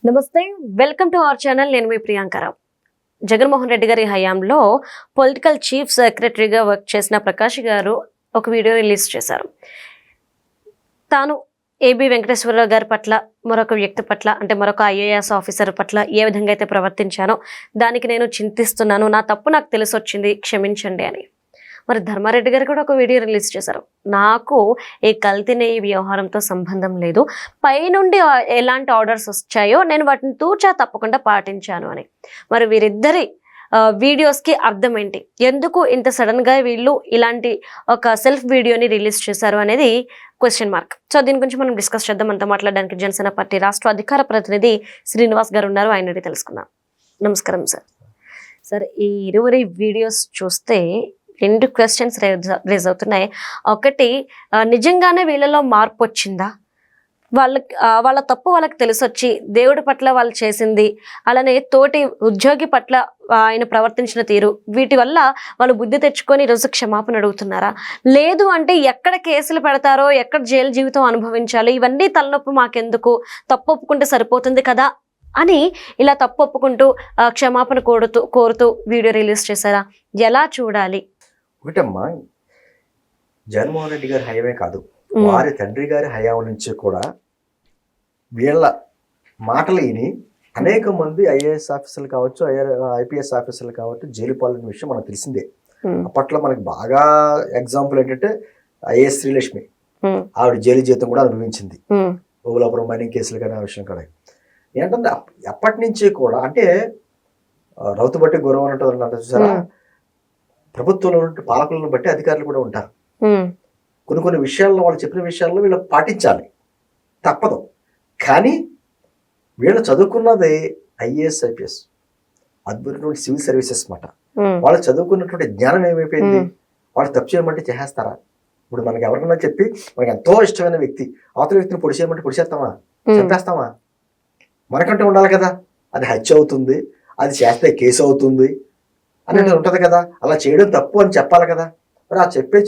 నమస్తే, welcome to our channel. నేను మీ ప్రియాంకరావు. జగన్మోహన్ రెడ్డి గారి హయాంలో పొలిటికల్ చీఫ్ సెక్రటరీగా వర్క్ చేసిన ప్రకాష్ గారు ఒక వీడియో రిలీజ్ చేశారు. తాను ఏబి వెంకటేశ్వరరావు గారి పట్ల, మరొక వ్యక్తి పట్ల, అంటే మరొక ఐఏఎస్ ఆఫీసర్ పట్ల ఏ విధంగా అయితే ప్రవర్తించానో దానికి నేను చింతిస్తున్నాను, నా తప్పు నాకు తెలిసొచ్చింది, క్షమించండి అని. మరి ధర్మారెడ్డి గారు కూడా ఒక వీడియో రిలీజ్ చేశారు. నాకు ఈ కల్తీనే ఈ వ్యవహారంతో సంబంధం లేదు, పైనుండి ఎలాంటి ఆర్డర్స్ వచ్చాయో నేను వాటిని తూచా తప్పకుండా పాటించాను అని. మరి వీరిద్దరి వీడియోస్కి అర్థం ఏంటి, ఎందుకు ఇంత సడన్గా వీళ్ళు ఇలాంటి ఒక సెల్ఫ్ వీడియోని రిలీజ్ చేశారు అనేది క్వశ్చన్ మార్క్. సో దీని గురించి మనం డిస్కస్ చేద్దాం. అంతా మాట్లాడడానికి జనసేన పార్టీ రాష్ట్ర అధికార ప్రతినిధి శ్రీనివాస్ గారు ఉన్నారు, ఆయన తెలుసుకుందాం. నమస్కారం సార్. సార్, ఈ ఇరువురి వీడియోస్ చూస్తే రెండు క్వశ్చన్స్ రేజ్ అవుతున్నాయి. ఒకటి, నిజంగానే వీళ్ళలో మార్పు వచ్చిందా, వాళ్ళ తప్పు వాళ్ళకి తెలిసొచ్చి దేవుడి పట్ల వాళ్ళు చేసింది, అలానే తోటి ఉద్యోగి పట్ల ఆయన ప్రవర్తించిన తీరు, వీటి వల్ల వాళ్ళు బుద్ధి తెచ్చుకొని ఈరోజు క్షమాపణ అడుగుతున్నారా? లేదు అంటే ఎక్కడ కేసులు పెడతారో, ఎక్కడ జైలు జీవితం అనుభవించాలి, ఇవన్నీ తలనొప్పి మాకెందుకు, తప్పు ఒప్పుకుంటే సరిపోతుంది కదా అని ఇలా తప్పు ఒప్పుకుంటూ క్షమాపణ కోరుతూ వీడియో రిలీజ్ చేశారా? ఎలా చూడాలి? ఒకటమ్మా, జగన్మోహన్ రెడ్డి గారి హయామే కాదు, వారి తండ్రి గారి హయాం నుంచి కూడా వీళ్ళ మాటలు విని అనేక మంది ఐఏఎస్ ఆఫీసర్లు కావచ్చు, ఐపీఎస్ ఆఫీసర్లు కావచ్చు జైలు పాలైన విషయం మనకు తెలిసిందే. అప్పట్లో మనకి బాగా ఎగ్జాంపుల్ ఏంటంటే ఐఏఎస్ శ్రీలక్ష్మి, ఆవిడ జైలు జీతం కూడా అనుభవించింది, ఓబులాపురం మైనింగ్ కేసులు కానీ ఆ విషయం కూడా. ఏంటంటే అప్పటి నుంచి కూడా, అంటే రౌతు బట్టి గౌరవం అంటారు చూసారా, ప్రభుత్వంలో పాలకులను బట్టి అధికారులు కూడా ఉంటారు. కొన్ని విషయాల్లో వాళ్ళు చెప్పిన విషయాల్లో వీళ్ళు పాటించాలి, తప్పదు. కానీ వీళ్ళు చదువుకున్నది ఐఏఎస్ ఐపీఎస్, అద్భుతమైన సివిల్ సర్వీసెస్ మాట. వాళ్ళు చదువుకున్నటువంటి జ్ఞానం ఏమైపోయింది? వాళ్ళు తప్పు చేయమంటే చేసేస్తారా? ఇప్పుడు మనకి ఎవరికైనా చెప్పి మనకి ఎంతో ఇష్టమైన వ్యక్తి అవతల వ్యక్తిని పొడి చేయమంటే పొడిచేస్తామా, చంపేస్తామా? మనకంటే ఉండాలి కదా, అది హత్య అవుతుంది, అది చేస్తే కేసు అవుతుంది అనేది ఉంటది కదా. అలా చేయడం తప్పు అని చెప్పాలి కదా. మరి ఆ చెప్పే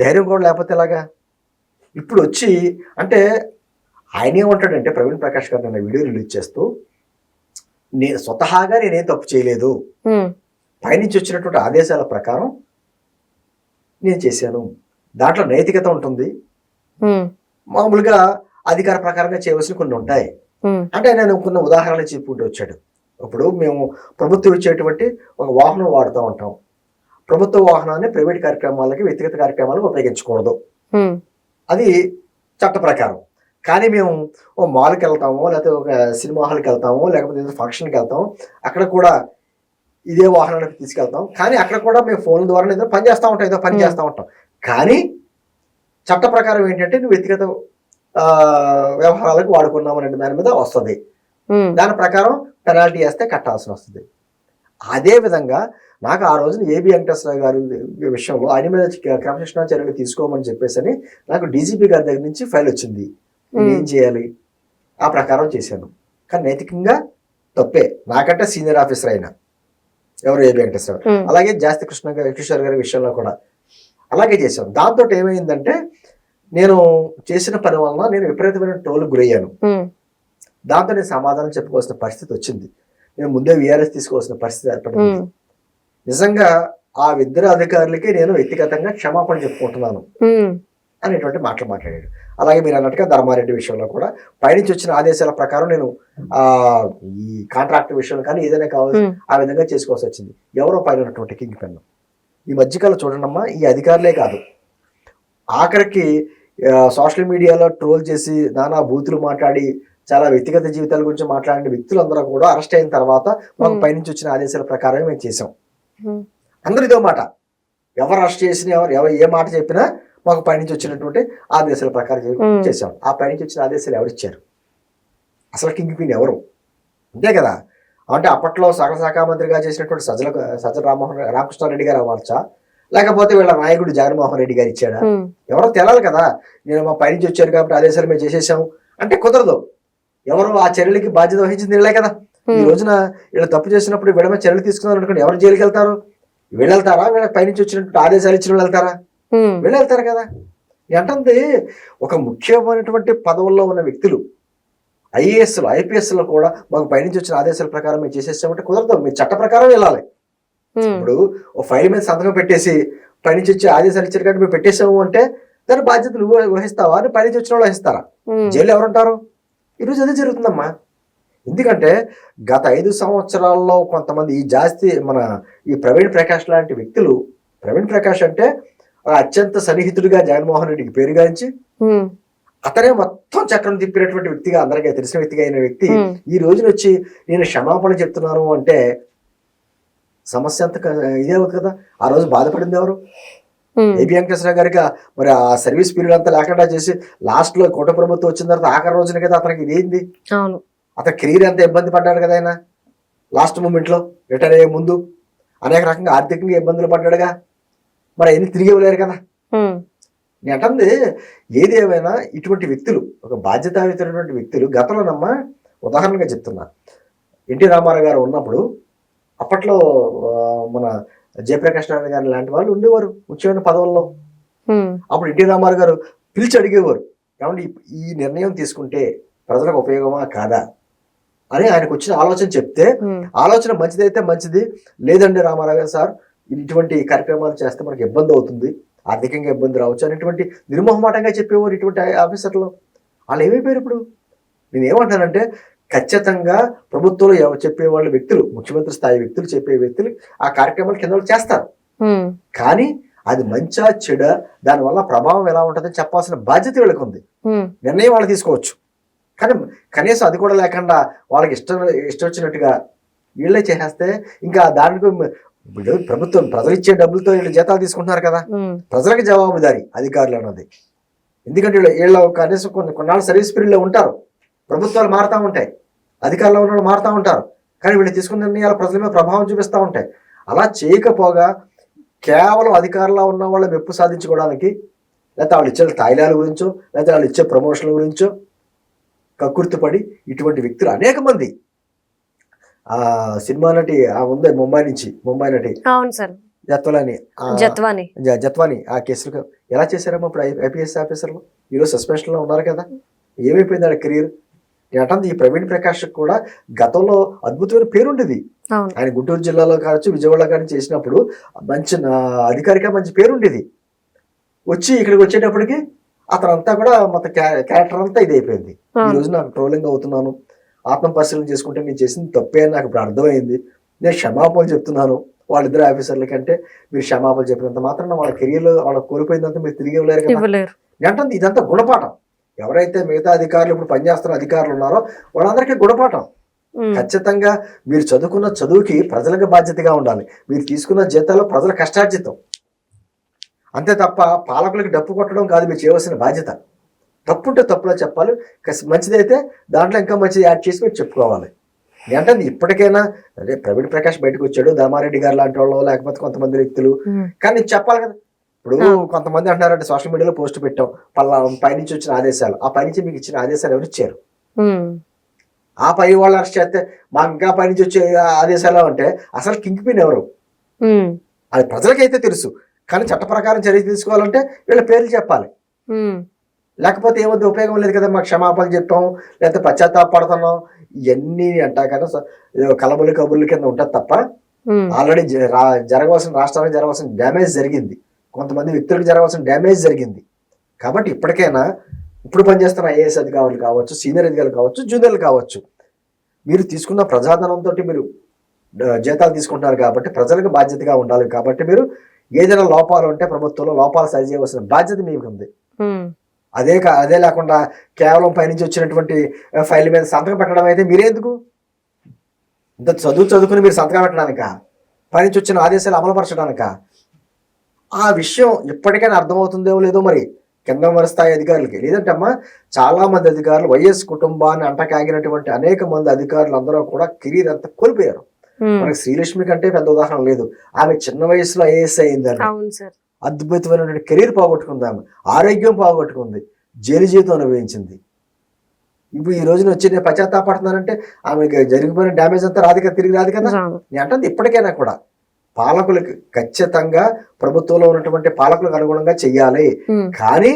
ధైర్యం కూడా లేకపోతే ఎలాగా? ఇప్పుడు వచ్చి అంటే ఆయన ఏమంటాడంటే, ప్రవీణ్ ప్రకాష్ గారు నిన్న వీడియో రిలీజ్ చేస్తూ, స్వతహాగా నేనేం తప్పు చేయలేదు, పైనుంచి వచ్చినటువంటి ఆదేశాల ప్రకారం నేను చేశాను, దాంట్లో నైతికత ఉంటుంది, మామూలుగా అధికార ప్రకారంగా చేయవలసిన కొన్ని ఉంటాయి అంటే నేను కొన్ని ఉదాహరణలు చెప్పుకుంటూ వచ్చాడు. ఇప్పుడు మేము ప్రభుత్వం ఇచ్చేటువంటి ఒక వాహనం వాడుతూ ఉంటాం, ప్రభుత్వ వాహనాన్ని ప్రైవేట్ కార్యక్రమాలకి, వ్యక్తిగత కార్యక్రమాలకు ఉపయోగించకూడదు, అది చట్ట ప్రకారం. కానీ మేము ఓ మాల్కి వెళ్తాము, లేకపోతే ఒక సినిమా హాల్కి వెళ్తాము, లేకపోతే ఏదో ఫంక్షన్కి వెళ్తాము, అక్కడ కూడా ఇదే వాహనానికి తీసుకెళ్తాం. కానీ అక్కడ కూడా మేము ఫోన్ ద్వారా ఏదో పని చేస్తూ ఉంటాం, ఏదో పని చేస్తూ ఉంటాం. కానీ చట్ట ప్రకారం ఏంటంటే నువ్వు వ్యక్తిగత వ్యవహారాలకు వాడుకున్నాం అనే దాని మీద వస్తుంది, దాని ప్రకారం పెనాల్టీ వేస్తే కట్టాల్సి వస్తుంది. అదే విధంగా నాకు ఆ రోజున ఏబి వెంకటేశ్వరరావు గారి విషయంలో ఆయన మీద క్రమశిక్షణా చర్యలు తీసుకోమని చెప్పేసి నాకు డీజీపీ గారి దగ్గర నుంచి ఫైల్ వచ్చింది. ఏం చేయాలి? ఆ ప్రకారం చేశాను. కానీ నైతికంగా తప్పే, నాకంటే సీనియర్ ఆఫీసర్ అయినా ఎవరు ఏబి వెంకటేశ్వరరావు, అలాగే జాస్తి కిషోర్ గారి విషయంలో కూడా అలాగే చేశాను. దాంతో ఏమైందంటే నేను చేసిన పని వలన నేను విపరీతమైన ట్రోల్కి గురయ్యాను. దాంతో నేను సమాధానం చెప్పుకోవాల్సిన పరిస్థితి వచ్చింది, నేను ముందే విఆర్ఎస్ తీసుకోవాల్సిన పరిస్థితి ఏర్పడింది. నిజంగా ఆ ఇద్దరు అధికారులకి నేను వ్యక్తిగతంగా క్షమాపణ చెప్పుకుంటున్నాను అనేటువంటి మాటలు మాట్లాడాడు. అలాగే మీరు అన్నట్టుగా ధర్మారెడ్డి విషయంలో కూడా పైనుంచి వచ్చిన ఆదేశాల ప్రకారం నేను ఈ కాంట్రాక్ట్ విషయంలో కానీ ఏదైనా కావాలి ఆ విధంగా చేసుకోవాల్సి వచ్చింది. ఎవరో పైన ఉన్నటువంటి కింగ్ పెన్ను. ఈ మధ్యకాలం చూడండమ్మా, ఈ అధికారులే కాదు, ఆఖరికి సోషల్ మీడియాలో ట్రోల్ చేసి నానా బూతులు మాట్లాడి చాలా వ్యక్తిగత జీవితాల గురించి మాట్లాడిన వ్యక్తులందరూ కూడా అరెస్ట్ అయిన తర్వాత మాకు పైనుంచి వచ్చిన ఆదేశాల ప్రకారమే మేము చేసాం. అందరూ ఇదో మాట, ఎవరు అరెస్ట్ చేసిన ఎవరు ఏ మాట చెప్పినా మాకు పైనుంచి వచ్చినటువంటి ఆదేశాల ప్రకారం చేసాం. ఆ పైనుంచి వచ్చిన ఆదేశాలు ఎవరిచ్చారు? అసలు కింగ్ పిన్ ఎవరు? అంతే కదా. అంటే అప్పట్లో సకల శాఖ మంత్రిగా చేసినటువంటి సజ్జల రామకృష్ణారెడ్డి గారు అవ్వచ్చా, లేకపోతే వీళ్ళ నాయకుడు జగన్మోహన్ రెడ్డి గారు ఇచ్చాడా? ఎవరో తెలాలి కదా. నేను మా పైనుంచి వచ్చారు కాబట్టి ఆదేశాలు మేము చేసేసాము అంటే కుదరదు. ఎవరు ఆ చర్యలకి బాధ్యత వహించింది వీళ్ళే కదా. ఈ రోజున వీళ్ళు తప్పు చేసినప్పుడు వీళ్ళ చర్యలు తీసుకున్నారు అనుకోండి, ఎవరు జైలుకి వెళ్తారు? వీళ్ళు వెళ్తారా? వీళ్ళకి పైనుంచి వచ్చినట్టు ఆదేశాలు ఇచ్చిన వాళ్ళు వెళ్తారా? వీళ్ళు వెళ్తారు కదా. అంటే ఒక ముఖ్యమైనటువంటి పదవుల్లో ఉన్న వ్యక్తులు ఐఏఎస్లు ఐపీఎస్లో కూడా మాకు పైనుంచి వచ్చిన ఆదేశాల ప్రకారం మేము చేసేసామంటే కుదరదు. మీరు చట్ట ప్రకారం వెళ్ళాలి. ఇప్పుడు ఓ ఫైల్ మీద సంతకం పెట్టేసి పైనుంచి వచ్చి ఆదేశాలు ఇచ్చారు కాబట్టి మేము పెట్టేసాము అంటే దాని బాధ్యత నువ్వు వహిస్తావా అని పైనుంచి వచ్చిన వాళ్ళు వహిస్తారా? జైలు ఎవరుంటారు? ఈరోజు అదే జరుగుతుందమ్మా. ఎందుకంటే గత 5 సంవత్సరాల్లో కొంతమంది ఈ జాస్తి ఈ ప్రవీణ్ ప్రకాష్ లాంటి వ్యక్తులు, ప్రవీణ్ ప్రకాష్ అంటే అత్యంత సన్నిహితుడిగా జగన్మోహన్ రెడ్డికి పేరుగాంచి అతనే మొత్తం చక్రం తిప్పినటువంటి వ్యక్తిగా, అందరికీ తెలిసిన వ్యక్తిగా అయిన వ్యక్తి ఈ రోజున వచ్చి నేను క్షమాపణ చెప్తున్నాను అంటే సమస్య అంత ఇదే అవుతుంది కదా. ఆ రోజు బాధపడింది ఎవరు? ఏబి వెంకటేశ్వర గారికి మరి ఆ సర్వీస్ పీరియడ్ అంతా లేకుండా చేసి లాస్ట్ లో కూటమి ప్రభుత్వం వచ్చిన తర్వాత ఆఖరి రోజున కదా అతనికి ఇదేంది, అతని కెరీర్ ఎంత ఇబ్బంది పడ్డాడు కదా. ఆయన లాస్ట్ మూమెంట్ లో రిటైర్ అయ్యే ముందు అనేక రకంగా ఆర్థికంగా ఇబ్బందులు పడ్డాడుగా. మరి అవన్నీ తిరిగి ఇవ్వలేరు కదా. నేను అంటుంది ఏది ఏమైనా ఇటువంటి వ్యక్తులు, ఒక బాధ్యతాయుతమైనటువంటి వ్యక్తులు గతంలోనమ్మా, ఉదాహరణగా చెప్తున్నా, ఎన్టీ రామారావు గారు ఉన్నప్పుడు అప్పట్లో మన జయప్రకాష్ నారాయణ గారు లాంటి వాళ్ళు ఉండేవారు ముఖ్యమైన పదవుల్లో. అప్పుడు ఎన్టీ రామారావు గారు పిలిచి అడిగేవారు, ఏమంటే ఈ నిర్ణయం తీసుకుంటే ప్రజలకు ఉపయోగమా కాదా అని ఆయనకు వచ్చిన ఆలోచన చెప్తే, ఆలోచన మంచిదైతే మంచిది, లేదండి రామారావు గారు సార్ ఇటువంటి కార్యక్రమాలు చేస్తే మనకి ఇబ్బంది అవుతుంది, ఆర్థికంగా ఇబ్బంది రావచ్చు అనేటువంటి నిర్మోహమాటంగా చెప్పేవారు ఇటువంటి ఆఫీసర్లు. వాళ్ళు ఏమైపోయారు ఇప్పుడు? నేనేమంటానంటే ఖచ్చితంగా ప్రభుత్వంలో చెప్పేవాళ్ళు వ్యక్తులు, ముఖ్యమంత్రి స్థాయి వ్యక్తులు చెప్పే వ్యక్తులు ఆ కార్యక్రమాలు కింద చేస్తారు. కానీ అది మంచా చెడా, దానివల్ల ప్రభావం ఎలా ఉంటుందని చెప్పాల్సిన బాధ్యత వీళ్ళకి ఉంది. నిర్ణయం వాళ్ళు తీసుకోవచ్చు, కానీ కనీసం అది కూడా లేకుండా వాళ్ళకి ఇష్టం వచ్చినట్టుగా వీళ్ళే చేసేస్తే ఇంకా దానికి ప్రభుత్వం ప్రజలు ఇచ్చే డబ్బులతో వీళ్ళు జీతాలు తీసుకుంటున్నారు కదా. ప్రజలకు జవాబుదారి అధికారులు అన్నది. ఎందుకంటే వీళ్ళు కనీసం కొన్నాళ్ళు సర్వీస్ పీరియడ్లో ఉంటారు, ప్రభుత్వాలు మారుతూ ఉంటాయి, అధికారంలో ఉన్న వాళ్ళు మారుతూ ఉంటారు, కానీ వీళ్ళు తీసుకున్న నిర్ణయాలు ప్రజల మీద ప్రభావం చూపిస్తూ ఉంటాయి. అలా చేయకపోగా కేవలం అధికారంలో ఉన్న వాళ్ళ మెప్పు సాధించుకోవడానికి, లేకపోతే వాళ్ళు ఇచ్చే తాయిలాల గురించో, లేకపోతే వాళ్ళు ఇచ్చే ప్రమోషన్ల గురించో కక్కుర్తిపడి ఇటువంటి వ్యక్తులు అనేక మంది. ఆ సినిమా నటి ఉంది ముంబై నటి జత్వాని ఆ కేసులు ఎలా చేశారమ్మా ఇప్పుడు ఐపీఎస్ ఆఫీసర్లు? ఈరోజు సస్పెన్షన్ లో ఉన్నారు కదా. ఏమైపోయింది ఆ కెరీర్? అంటే ఈ ప్రవీణ్ ప్రకాష్ కూడా గతంలో అద్భుతమైన పేరుండేది. ఆయన గుంటూరు జిల్లాలో కావచ్చు, విజయవాడలో కానీ చేసినప్పుడు మంచి అధికారిగా మంచి పేరుండేది. వచ్చి ఇక్కడికి వచ్చేటప్పటికి అతనంతా కూడా మొత్తం క్యారెక్టర్ అంతా ఇది అయిపోయింది. ఈ రోజు నాకు ట్రోలింగ్ అవుతున్నాను, ఆత్మ పరిశీలన చేసుకుంటే నేను చేసింది తప్పే అని నాకు ఇప్పుడు అర్థమైంది, నేను క్షమాపణలు చెప్తున్నాను వాళ్ళిద్దరు ఆఫీసర్ల కంటే. మీరు క్షమాపణలు చెప్పినంత మాత్రం వాళ్ళ కెరీర్లో వాళ్ళకి కోల్పోయిందంతా మీరు తిరిగి ఇవ్వలేరు కదా. అంటే ఇదంతా గుణపాఠం. ఎవరైతే మిగతా అధికారులు ఇప్పుడు పనిచేస్తున్న అధికారులు ఉన్నారో వాళ్ళందరికీ గుణపాఠం. ఖచ్చితంగా మీరు చదువుకున్న చదువుకి ప్రజలకు బాధ్యతగా ఉండాలి. మీరు తీసుకున్న జీతాలు ప్రజల కష్టార్జితం, అంతే తప్ప పాలకులకి డప్పు కొట్టడం కాదు మీరు చేయవలసిన బాధ్యత. తప్పుంటే తప్పులో చెప్పాలి, మంచిదైతే దాంట్లో ఇంకా మంచిది యాడ్ చేసి మీరు చెప్పుకోవాలి. అంటే ఇప్పటికైనా అదే ప్రవీణ్ ప్రకాష్ బయటకు వచ్చాడు, దామారెడ్డి గారు లాంటి వాళ్ళు, లేకపోతే కొంతమంది వ్యక్తులు, కానీ చెప్పాలి కదా. ఇప్పుడు కొంతమంది అంటున్నారంటే సోషల్ మీడియాలో పోస్ట్ పెట్టాం పైనుంచి వచ్చిన ఆదేశాలు, ఆ పైనుంచి మీకు ఇచ్చిన ఆదేశాలు ఎవరు ఇచ్చారు? ఆ పై వాళ్ళు అరెస్ట్ చేస్తే మాకు ఇంకా పైనుంచి వచ్చే ఆదేశాలు అంటే అసలు కింగ్ పిన్ ఎవరు? అది ప్రజలకైతే తెలుసు, కానీ చట్ట ప్రకారం చర్య తీసుకోవాలంటే వీళ్ళ పేర్లు చెప్పాలి. లేకపోతే ఏమొద్దు, ఉపయోగం లేదు కదా. మాకు క్షమాపణలు చెప్పాం, లేకపోతే పశ్చాత్తాపడుతున్నాం, ఇవన్నీ అంటా కదా కలబుల్లి కబుర్ల కింద ఉంటుంది తప్ప ఆల్రెడీ రాష్ట్రానికి జరగవలసిన డ్యామేజ్ జరిగింది, కొంతమంది వ్యక్తులకు జరగవలసిన డ్యామేజ్ జరిగింది. కాబట్టి ఇప్పటికైనా ఇప్పుడు పనిచేస్తున్న ఐఏఎస్ అధికారులు కావచ్చు, సీనియర్ అధికారులు కావచ్చు, జూనియర్లు కావచ్చు, మీరు తీసుకున్న ప్రజాధనంతో మీరు జీతాలు తీసుకుంటున్నారు కాబట్టి ప్రజలకు బాధ్యతగా ఉండాలి. కాబట్టి మీరు ఏదైనా లోపాలు ఉంటే ప్రభుత్వంలో లోపాలు సరి చేయవలసిన బాధ్యత మీకు ఉంది. అదే లేకుండా కేవలం పైనుంచి వచ్చినటువంటి ఫైల్ మీద సంతకం పెట్టడం అయితే మీరెందుకు? ఇంత చదువుకుని మీరు సంతకం పెట్టడానిక? పైనుంచి వచ్చిన ఆదేశాలు అమలుపరచడానిక? ఆ విషయం ఇప్పటికైనా అర్థమవుతుందేమో లేదో మరి కింద స్థాయి అధికారులకి. లేదంటే అమ్మా చాలా మంది అధికారులు వైఎస్ కుటుంబాన్ని అంటకాగినటువంటి అనేక మంది అధికారులు అందరూ కూడా కెరీర్ అంతా కోల్పోయారు. మనకి శ్రీలక్ష్మి కంటే పెద్ద ఉదాహరణ లేదు. ఆమె చిన్న వయసులో ఐఏఎస్ అయిందని అద్భుతమైనటువంటి కెరీర్ పోగొట్టుకుంది, ఆమె ఆరోగ్యం పోగొట్టుకుంది, జైలు జీవితం అనుభవించింది. ఇప్పుడు ఈ రోజున వచ్చి నేను పశ్చాత్తాపడుతున్నానంటే ఆమెకి జరిగిపోయిన డ్యామేజ్ అంతా రాదు కదా, తిరిగి రాదు కదా. నేను అంటే ఇప్పటికైనా కూడా పాలకులకి ఖచ్చితంగా ప్రభుత్వంలో ఉన్నటువంటి పాలకులకు అనుగుణంగా చెయ్యాలి. కానీ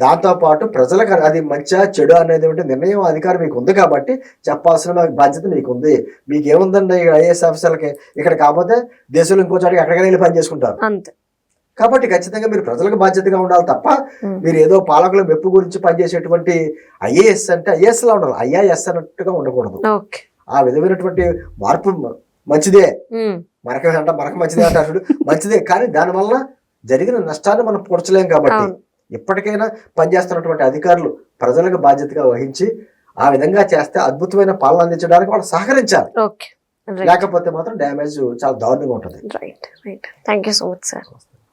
దాంతోపాటు ప్రజలకు అది మంచిగా చెడు అనేది నిర్ణయం అధికారం మీకు ఉంది కాబట్టి చెప్పాల్సిన బాధ్యత మీకు ఉంది. మీకు ఏముందండి ఐఏఎస్ ఆఫీసర్లకి ఇక్కడ కాకపోతే దేశంలో ఇంకో చోటకి ఎక్కడికైనా వెళ్ళి పని చేసుకుంటారు. అంతే. కాబట్టి ఖచ్చితంగా మీరు ప్రజలకు బాధ్యతగా ఉండాలి తప్ప మీరు ఏదో పాలకుల మెప్పు గురించి పనిచేసేటువంటి ఐఏఎస్ అంటే ఐఏఎస్ లా ఉండాలి, ఐఆర్ఎస్ అన్నట్టుగా ఉండకూడదు. ఆ విధమైనటువంటి మార్పు మంచిదే, మరక మంచిదే అంటారు, మంచిదే. కానీ దానివల్ల జరిగిన నష్టాన్ని మనం పూడ్చలేం. కాబట్టి ఇప్పటికైనా పనిచేస్తున్నటువంటి అధికారులు ప్రజలకు బాధ్యతగా వహించి ఆ విధంగా చేస్తే అద్భుతమైన పాలన అందించడానికి వాళ్ళు సహకరించాలి. లేకపోతే మాత్రం డ్యామేజ్ చాలా దారుణంగా ఉంటుంది. Right right. Thank you so much sir.